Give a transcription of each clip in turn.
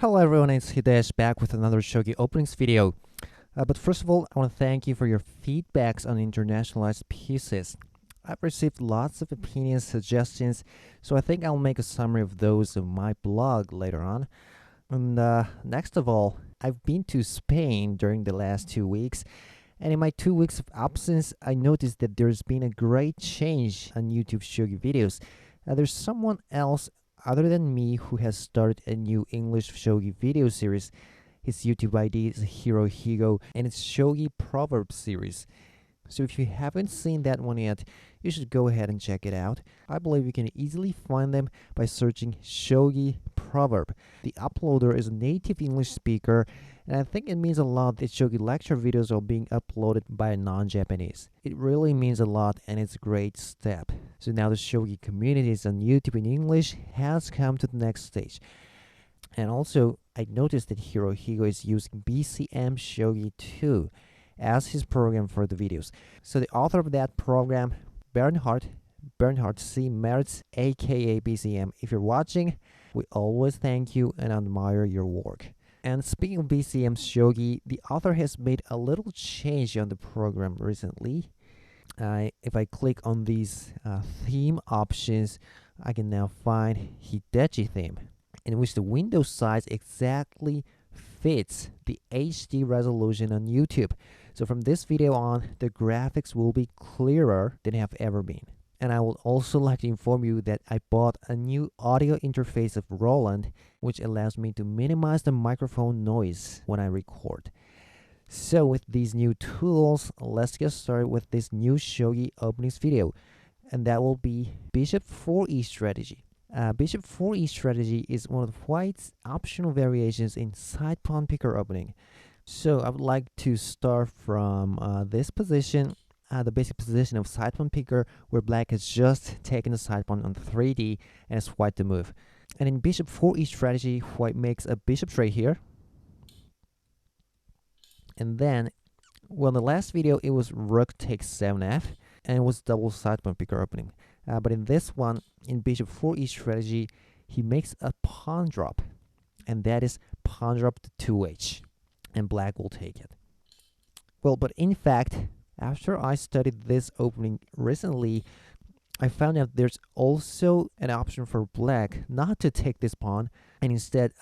Hello everyone, it's Hidesh back with another Shogi openings video. But first of all, I want to thank you for your feedbacks on internationalized pieces. I've received lots of opinions, suggestions, so I think I'll make a summary of those on my blog later on. And next of all, I've been to Spain during the last 2 weeks, and in my 2 weeks of absence, I noticed that there's been a great change on YouTube Shogi videos. There's someone else other than me who has started a new English Shogi video series. His YouTube ID is Hirohigo, and it's Shogi Proverb series. So if you haven't seen that one yet, you should go ahead and check it out. I believe you can easily find them by searching Shogi Proverb. The uploader is a native English speaker, and I think it means a lot that Shogi lecture videos are being uploaded by a non-Japanese. It really means a lot, and it's a great step. So now the Shogi communities on YouTube in English has come to the next stage. And also, I noticed that Hirohigo is using BCM Shogi 2 as his program for the videos. So the author of that program, Bernhard C. Mertz, aka BCM, if you're watching, we always thank you and admire your work. And speaking of BCM Shogi, the author has made a little change on the program recently. If I click on these theme options, I can now find Hidechi theme, in which the window size exactly fits the HD resolution on YouTube. So from this video on, the graphics will be clearer than have ever been. And I would also like to inform you that I bought a new audio interface of Roland, which allows me to minimize the microphone noise when I record. So with these new tools, let's get started with this new Shogi openings video. And that will be Bishop 4e strategy. Bishop 4e strategy is one of White's optional variations in side pawn picker opening. So I would like to start from this position, the basic position of side pawn picker, where Black has just taken the side pawn on 3d and it's White to move. And in Bishop 4e strategy, White makes a bishop trade here. And then, well, in the last video, it was Rook takes 7f, and it was double side pawn picker opening. But in this one, in Bishop 4e strategy, he makes a pawn drop, and that is pawn drop to 2h, and Black will take it. Well, but in fact, after I studied this opening recently, I found out there's also an option for Black not to take this pawn, and instead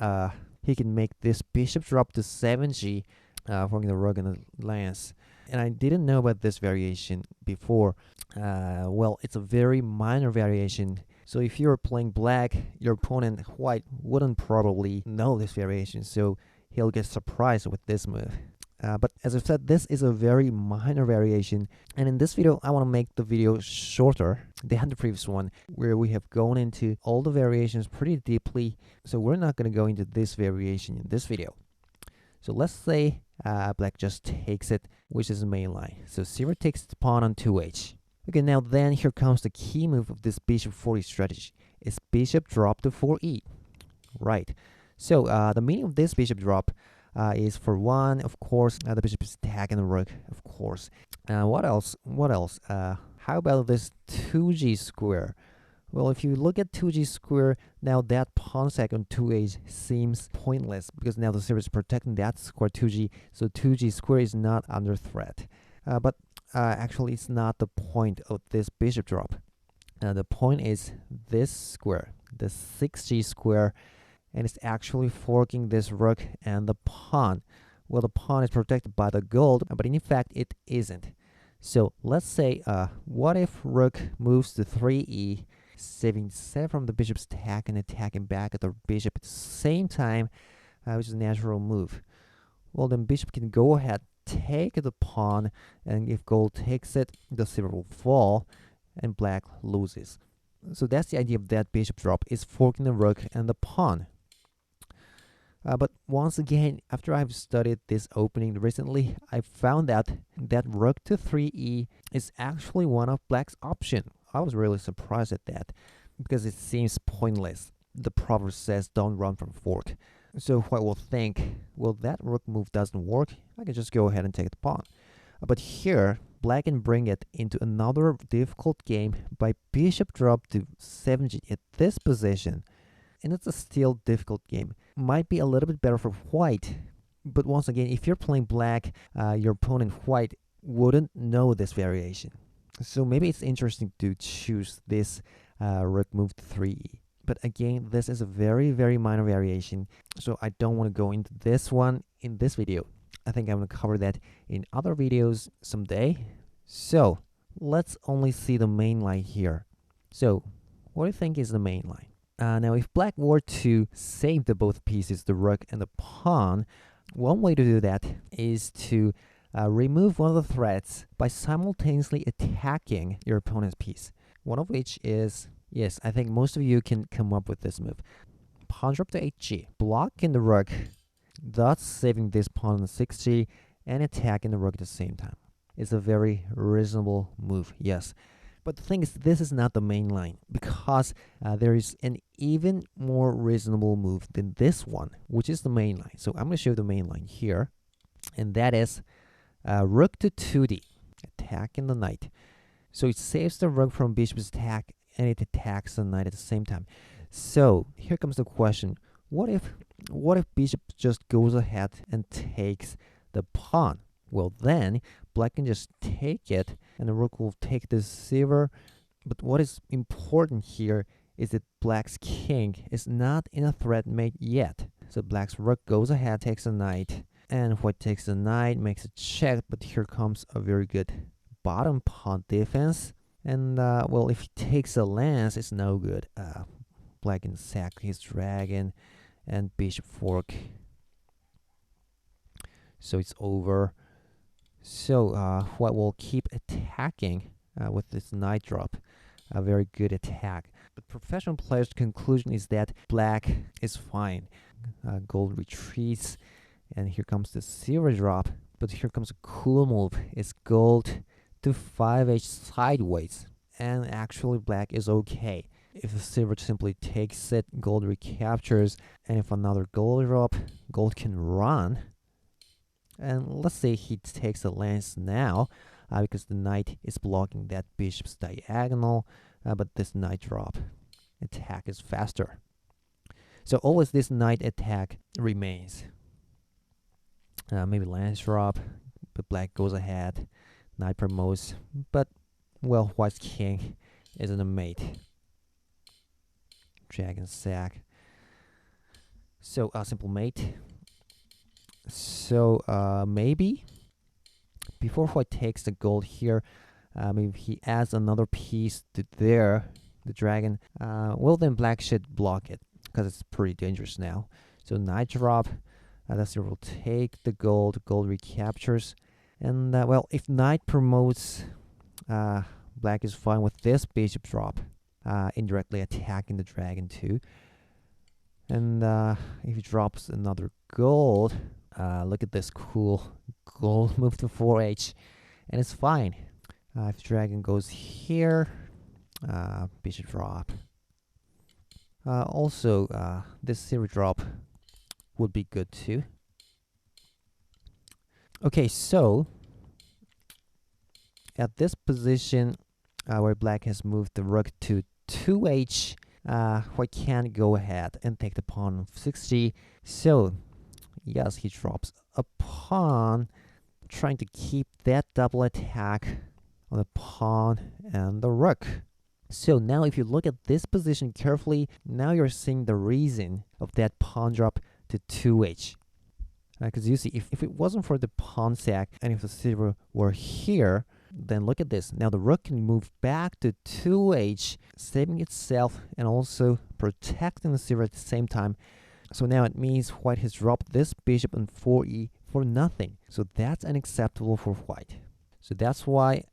he can make this bishop drop to 7g, forming the rook and the lance. And I didn't know about this variation before. Well, it's a very minor variation. So if you're playing Black, your opponent, White, wouldn't probably know this variation. So he'll get surprised with this move. But as I said, this is a very minor variation. And in this video, I want to make the video shorter than the previous one, where we have gone into all the variations pretty deeply. So we're not going to go into this variation in this video. So let's say Black just takes it, which is the main line. So Sierra takes the pawn on 2h. Okay, now then here comes the key move of this Bishop 4e strategy. It's Bishop drop to 4e. Right. So the meaning of this Bishop drop is, for one, of course, the Bishop is attacking the Rook, of course. What else? How about this 2g square? Well, if you look at 2g square, now that pawn sack on 2h seems pointless, because now the series is protecting that square 2g, so 2g square is not under threat. But actually, it's not the point of this bishop drop. The point is this square, the 6g square, and it's actually forking this rook and the pawn. Well, the pawn is protected by the gold, but in fact, it isn't. So let's say, what if rook moves to 3e, saving 7 from the bishop's attack and attacking back at the bishop at the same time, which is a natural move. Well, then bishop can go ahead, take the pawn, and if gold takes it, the silver will fall, and Black loses. So that's the idea of that bishop drop, is forking the rook and the pawn. But once again, after I've studied this opening recently, I found out that rook to 3e is actually one of Black's options. I was really surprised at that, because it seems pointless. The proverb says don't run from fork. So White will think, well, that rook move doesn't work, I can just go ahead and take the pawn. But here, Black can bring it into another difficult game by bishop drop to 7g at this position. And it's a still difficult game. might be a little bit better for white. But once again, if you're playing black, your opponent white wouldn't know this variation. So maybe it's interesting to choose this rook move to 3e. But again, this is a very, very minor variation, so I don't want to go into this one in this video. I think I'm going to cover that in other videos someday. So let's only see the main line here. So what do you think is the main line? Now, if black were to save the both pieces, the rook and the pawn, one way to do that is to remove one of the threats by simultaneously attacking your opponent's piece. One of which is, yes, I think most of you can come up with this move. Pawn drop to 8g, blocking the rook, thus saving this pawn on 6g, and attacking the rook at the same time. It's a very reasonable move, yes. But the thing is, this is not the main line, because there is an even more reasonable move than this one, which is the main line. So I'm going to show you the main line here, and that is rook to 2d, attacking the knight. So it saves the rook from bishop's attack, and it attacks the knight at the same time. So here comes the question: what if bishop just goes ahead and takes the pawn? Well, then black can just take it, and the rook will take the silver. But what is important here is that black's king is not in a threat mate yet. So black's rook goes ahead, takes the knight, and white takes the knight, makes a check. But here comes a very good bottom pawn defense. And well, if he takes a lance, it's no good. Black can sack his dragon and bishop fork. So it's over. So white will keep attacking with this knight drop. A very good attack. But professional players' conclusion is that black is fine. Gold retreats, and here comes the silver drop. But here comes a cool move. It's gold to 5h sideways, and actually black is okay. If the silver simply takes it, gold recaptures, and if another gold drop, gold can run. And let's say he takes a lance now, because the knight is blocking that bishop's diagonal, but this knight drop attack is faster. So always this knight attack remains. Maybe lance drop, but black goes ahead, knight promotes, but well, white's king isn't a mate. Dragon sack. So a simple mate. So maybe before white takes the gold here, maybe he adds another piece to there, the dragon. Well, then black should block it, because it's pretty dangerous now. So knight drop, that's will take the gold recaptures. And well, if knight promotes, black is fine with this bishop drop, indirectly attacking the dragon too. And if he drops another gold, look at this cool gold move to 4h, and it's fine. If the dragon goes here, bishop drop. Also, this silver drop would be good too. Okay, so at this position where black has moved the rook to 2h, white can go ahead and take the pawn of 6g. So yes, he drops a pawn, trying to keep that double attack on the pawn and the rook. So now if you look at this position carefully, now you're seeing the reason of that pawn drop to 2h. Because you see, if it wasn't for the pawn sack, and if the silver were here, then look at this. Now the rook can move back to 2h, saving itself and also protecting the silver at the same time. So now it means white has dropped this bishop on 4e for nothing. So that's unacceptable for white. So that's why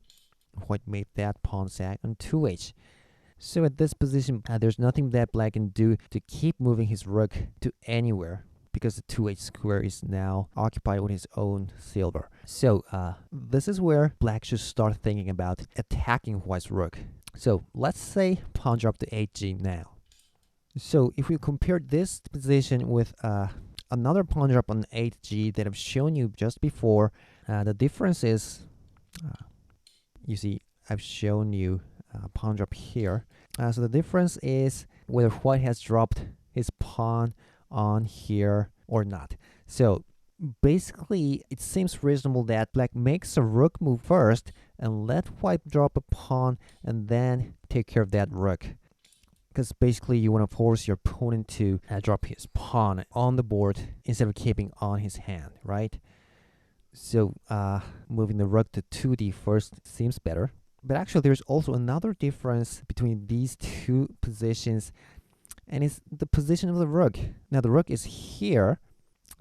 white made that pawn sack on 2h. So at this position, there's nothing that black can do to keep moving his rook to anywhere, because the 2h square is now occupied with his own silver. So this is where black should start thinking about attacking white's rook. So let's say pawn drop to 8g now. So if we compare this position with another pawn drop on 8g that I've shown you just before, the difference is, you see, I've shown you pawn drop here. So the difference is whether white has dropped his pawn on here or not. So basically, it seems reasonable that black makes a rook move first and let white drop a pawn and then take care of that rook. Because basically you want to force your opponent to drop his pawn on the board instead of keeping on his hand, right? So moving the rook to 2d first seems better. But actually there's also another difference between these two positions, and it's the position of the rook. Now the rook is here,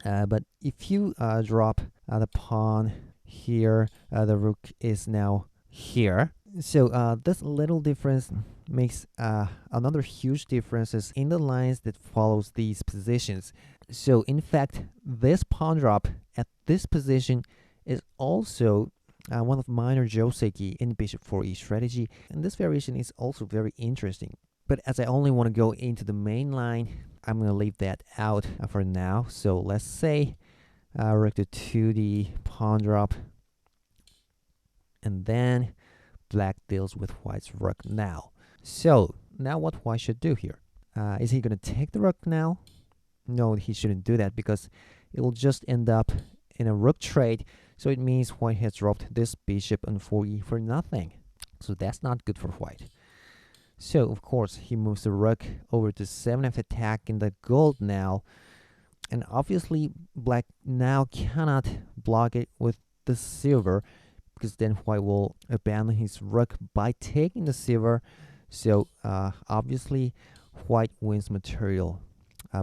but if you drop the pawn here, the rook is now here. So this little difference makes another huge differences in the lines that follows these positions. So in fact, this pawn drop at this position is also one of minor joseki in bishop 4e strategy, and this variation is also very interesting. But as I only want to go into the main line, I'm going to leave that out for now. So let's say rook to 2d pawn drop, and then black deals with white's rook now. So now what white should do here? Is he going to take the rook now? No, he shouldn't do that, because it will just end up in a rook trade. So it means white has dropped this bishop on 4e for nothing. So that's not good for white. So of course he moves the rook over to 7f attack in the gold now. And obviously black now cannot block it with the silver, because then white will abandon his rook by taking the silver. So obviously white wins material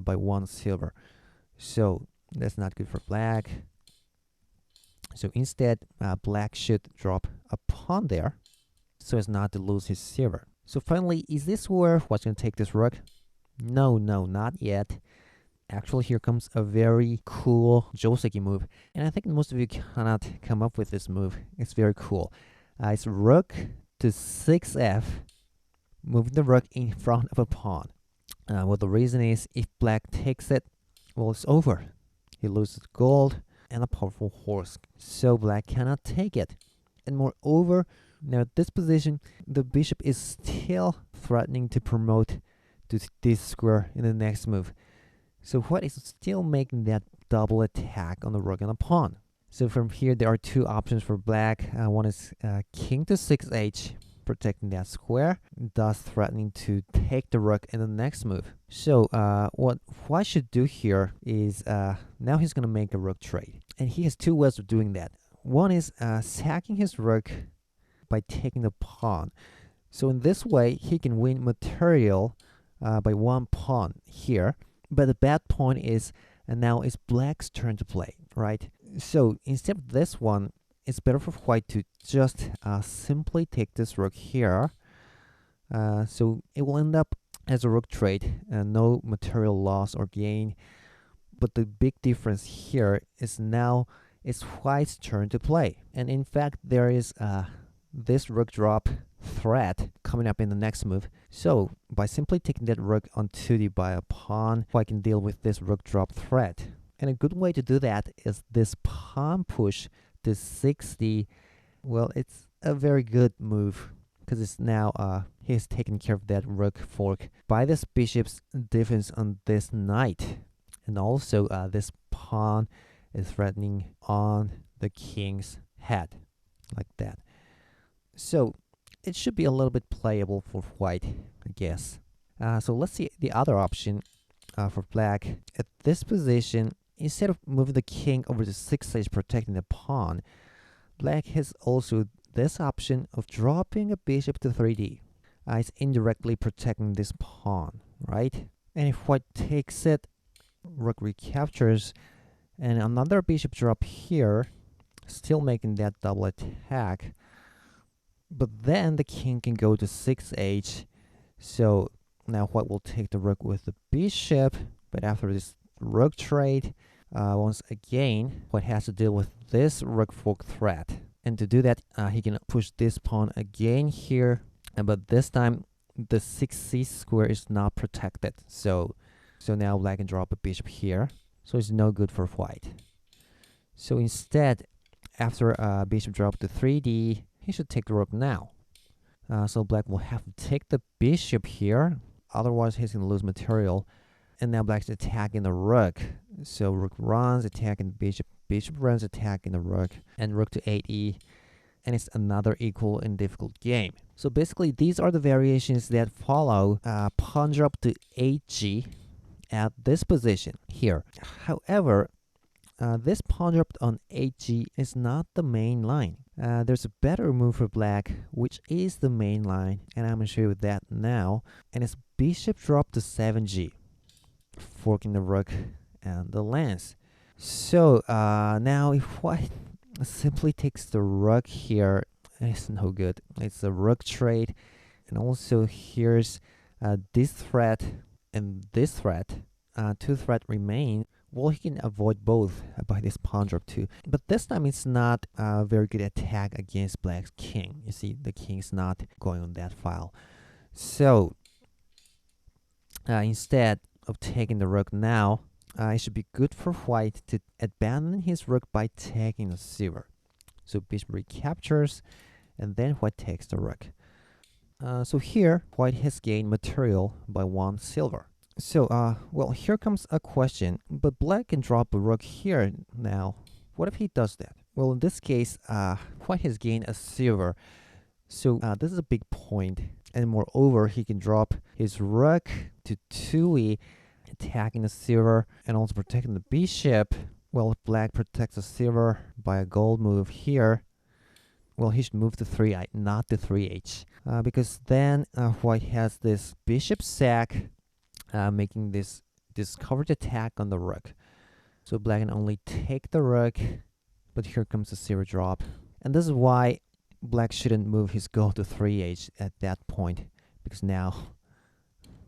by 1 silver. So that's not good for black. So instead, black should drop a pawn there so as not to lose his silver. So finally, is this where white's going to take this rook? No, not yet. Actually, here comes a very cool joseki move, and I think most of you cannot come up with this move. It's very cool. It's rook to 6f, moving the rook in front of a pawn. Well, the reason is if black takes it, well, it's over. He loses gold and a powerful horse, so black cannot take it. And moreover, now at this position, the bishop is still threatening to promote to this square in the next move. So white is still making that double attack on the rook and the pawn. So from here, there are two options for black. One is king to 6h, protecting that square, thus threatening to take the rook in the next move. So what white should do here is now he's going to make a rook trade. And he has two ways of doing that. One is sacking his rook by taking the pawn. So in this way, he can win material by 1 pawn here. But the bad point is, and now it's black's turn to play, right? So instead of this one, it's better for white to just simply take this rook here. So it will end up as a rook trade, no material loss or gain. But the big difference here is now it's white's turn to play. And in fact, there is this rook drop threat coming up in the next move. So by simply taking that rook on 2d by a pawn, white can deal with this rook drop threat. And a good way to do that is this pawn push to 6d. Well, it's a very good move, because it's now he's taking care of that rook fork by this bishop's defense on this knight. And also this pawn is threatening on the king's head, like that. So it should be a little bit playable for white, I guess. So let's see the other option for black. At this position, instead of moving the king over to 6h protecting the pawn, black has also this option of dropping a bishop to 3d. It's indirectly protecting this pawn, right? And if white takes it, rook recaptures, and another bishop drop here, still making that double attack. But then the king can go to 6h. So now white will take the rook with the bishop. But after this rook trade, once again, white has to deal with this rook fork threat. And to do that, he can push this pawn again here. But this time, the 6c square is not protected. So now black can drop a bishop here. So it's no good for white. So instead, after bishop drop to 3d, he should take the rook now. So black will have to take the bishop here. Otherwise, he's going to lose material. And now black's attacking the rook. So rook runs, attacking the bishop. Bishop runs, attacking the rook. And rook to 8e. And it's another equal and difficult game. So basically, these are the variations that follow pawn drop to 8g at this position here. However, this pawn drop on 8g is not the main line. There's a better move for black, which is the main line, and I'm going to show you that now. And it's bishop drop to 7g, forking the rook and the lance. So now if white simply takes the rook here, it's no good. It's a rook trade, and also here's this threat and this threat. Two threats remain. Well, he can avoid both by this pawn drop too. But this time it's not a very good attack against black's king. You see, the king is not going on that file. So instead of taking the rook now, it should be good for white to abandon his rook by taking the silver. So bishop recaptures, and then white takes the rook. So here, white has gained material by 1 silver. So, well, here comes a question. But black can drop a rook here now. What if he does that? Well, in this case, white has gained a silver. So this is a big point. And moreover, he can drop his rook to 2e, attacking the silver and also protecting the bishop. Well, if black protects the silver by a gold move here, well, he should move to 3i, not to 3h. Because then white has this bishop sack, making this covered attack on the rook. So black can only take the rook, but here comes the silver drop. And this is why black shouldn't move his gold to 3h at that point, because now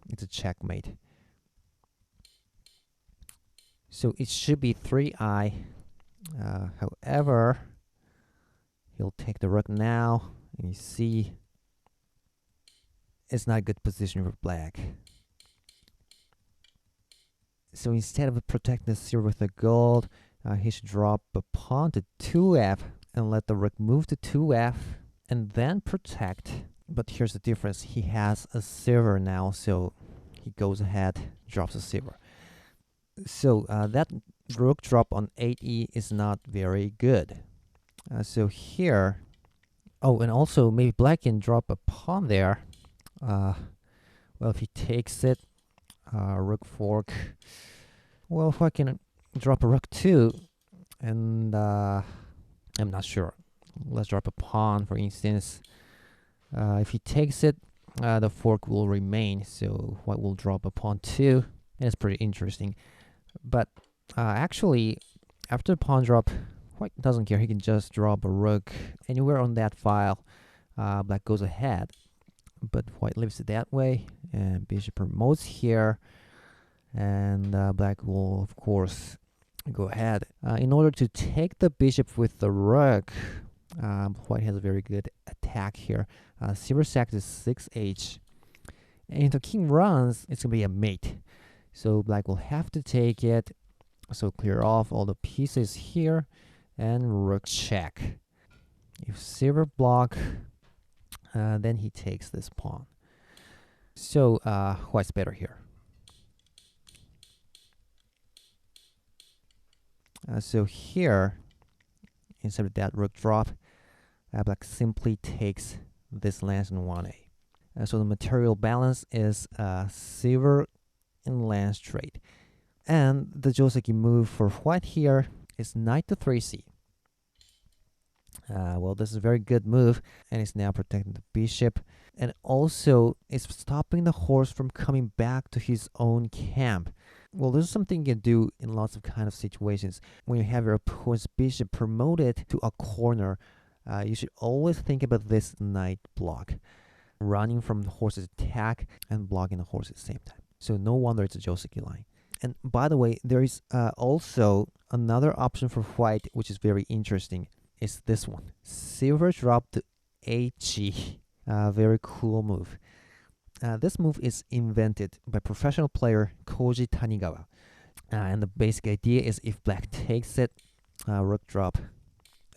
it's a checkmate. So it should be 3i. However, he'll take the rook now, and you see it's not a good position for black. So instead of protecting the silver with the gold, he should drop a pawn to 2f and let the rook move to 2f and then protect. But here's the difference. He has a silver now, so he goes ahead, drops a silver. So that rook drop on 8e is not very good. So here, oh, and also maybe black can drop a pawn there. Well, if he takes it, rook fork. Well, if I can drop a rook too, and I'm not sure. Let's drop a pawn, for instance. If he takes it, the fork will remain, so white will drop a pawn too. And it's pretty interesting. But actually, after the pawn drop, white doesn't care. He can just drop a rook anywhere on that file. Black goes ahead, but white leaves it that way, and bishop promotes here, and black will, of course, go ahead. In order to take the bishop with the rook, white has a very good attack here. Silver sack is 6h, and if the king runs, it's going to be a mate. So black will have to take it. So clear off all the pieces here, and rook check. If silver block, then he takes this pawn. So white's better here. So here, instead of that rook drop, black simply takes this lance in 1a. So the material balance is silver and lance trade. And the Joseki move for white here is knight to 3c. Well, this is a very good move, and it's now protecting the bishop, and also it's stopping the horse from coming back to his own camp. Well, this is something you can do in lots of kind of situations. When you have your opponent's bishop promoted to a corner, you should always think about this knight block, running from the horse's attack and blocking the horse at the same time. So no wonder it's a Joseki line. And by the way, there is also another option for white, which is very interesting. It's this one. Silver drop to 8g. Very cool move. This move is invented by professional player Koji Tanigawa. And the basic idea is if black takes it, rook drop,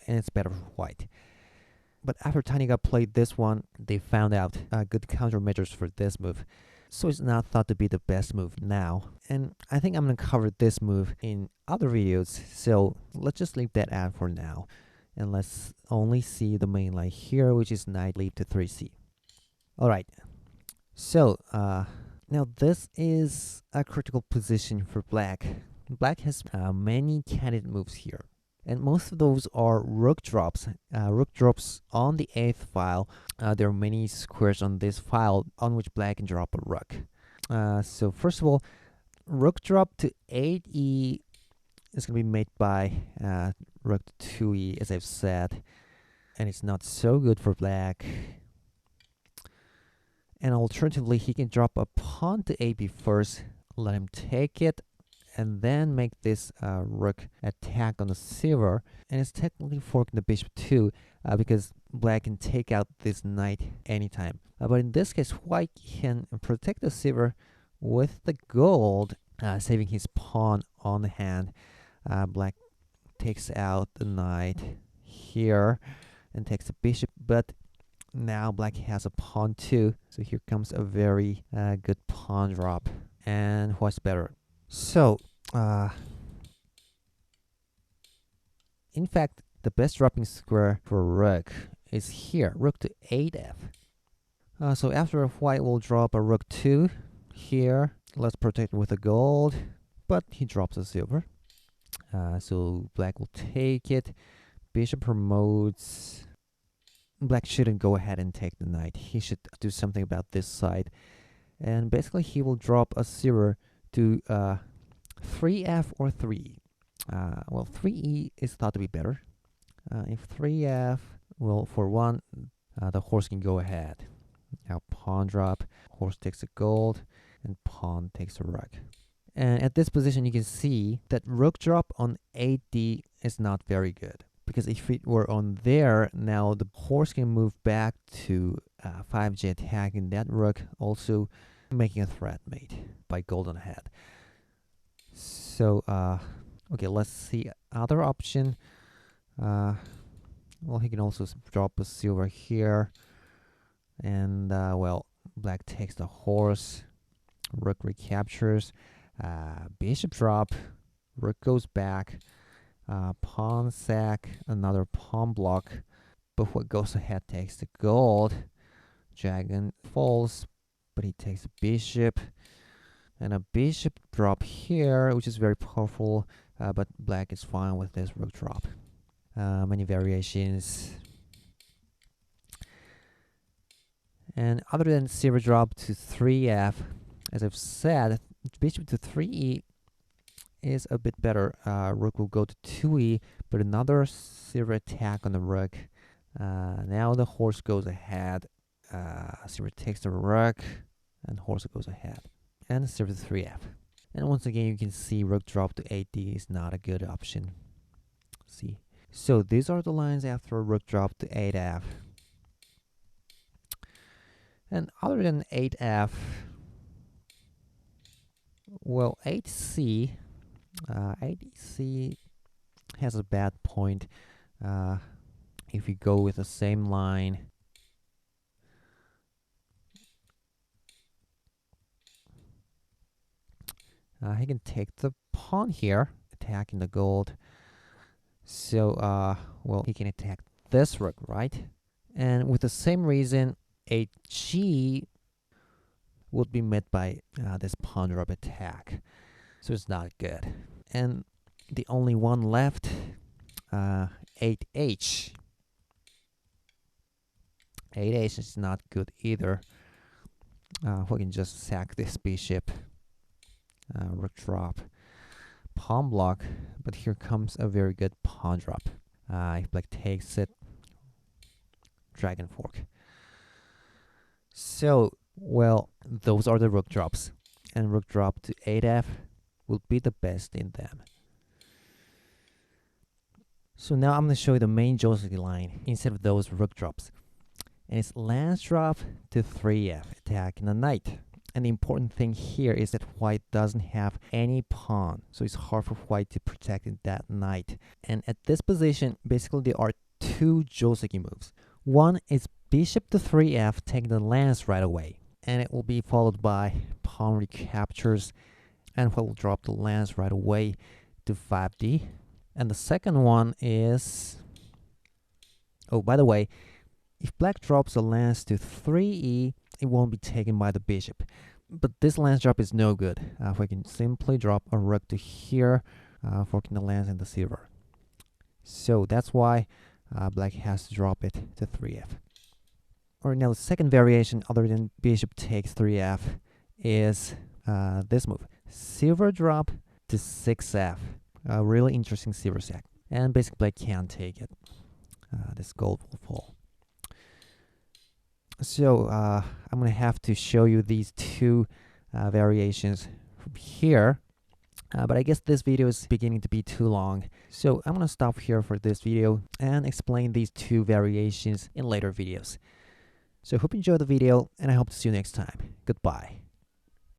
and it's better for white. But after Tanigawa played this one, they found out good countermeasures for this move. so it's not thought to be the best move now. And I think I'm gonna cover this move in other videos, so let's just leave that out for now. And let's only see the main line here, which is knight leap to 3c. Alright, so now this is a critical position for black. Black has many candidate moves here, and most of those are rook drops. Rook drops on the 8th file. There are many squares on this file on which black can drop a rook. So first of all, rook drop to 8e is going to be made by rook to 2e, as I've said, and it's not so good for black. And alternatively, he can drop a pawn to 8b first, let him take it, and then make this rook attack on the silver. And it's technically forking the bishop too, because black can take out this knight anytime. But in this case, white can protect the silver with the gold, saving his pawn on the hand. Black takes out the knight here and takes the bishop, but now black has a pawn too, so here comes a very good pawn drop. And what's better? So, in fact, the best dropping square for rook is here, rook to 8f. So after white will drop a rook 2 here. Let's protect with the gold, but he drops a silver. So black will take it. Bishop promotes. Black shouldn't go ahead and take the knight. He should do something about this side. And basically he will drop a silver to 3f or 3. Well, 3e is thought to be better. If 3f, well, for one, the horse can go ahead. Now pawn drop, horse takes the gold, and pawn takes the rook. And at this position, you can see that rook drop on 8d is not very good. Because if it were on there, now the horse can move back to 5g attacking that rook, also making a threat mate by gold on head. So, okay, let's see other option. Well, he can also drop a silver here. And, well, black takes the horse. Rook recaptures. Bishop drop. Rook goes back. Pawn sack. Another pawn block. But what goes ahead takes the gold. Dragon falls, but he takes the bishop. And a bishop drop here, which is very powerful. But black is fine with this rook drop. Many variations. And other than silver drop to 3f, as I've said, bishop to 3e is a bit better. Rook will go to 2e, but another silver attack on the rook. Now the horse goes ahead. Silver takes the rook, and horse goes ahead. And silver to 3f. And once again, you can see rook drop to 8d is not a good option. See? So these are the lines after rook drop to 8f. And other than 8f, well, 8c, 8c has a bad point. If you go with the same line, he can take the pawn here, attacking the gold. So, well, he can attack this rook, right? And with the same reason, 8g would be met by this pawn drop attack. So it's not good. And the only one left, 8h. 8h is not good either. We can just sack this bishop. Rook drop. Pawn block. But here comes a very good pawn drop. If black takes it, dragon fork. So, well, those are the rook drops. And rook drop to 8f will be the best in them. So now I'm going to show you the main Josephine line instead of those rook drops. And it's lance drop to 3f, attacking the knight. And the important thing here is that white doesn't have any pawn. So it's hard for white to protect that knight. And at this position, basically there are two Josephine moves. One is bishop to 3f, taking the lance right away. and it will be followed by pawn recaptures, and we'll drop the lands right away to 5d. And the second one is, oh, by the way, if black drops the lands to 3e, it won't be taken by the bishop. But this lance drop is no good. We can simply drop a rook to here, forking the lands in the silver. So that's why black has to drop it to 3f. Alright, now the second variation other than bishop takes 3f is this move. Silver drop to 6f. A really interesting silver sack. And basically black can't take it. This gold will fall. So I'm going to have to show you these two variations from here. But I guess this video is beginning to be too long. So I'm going to stop here for this video and explain these two variations in later videos. So hope you enjoyed the video, and I hope to see you next time. Goodbye.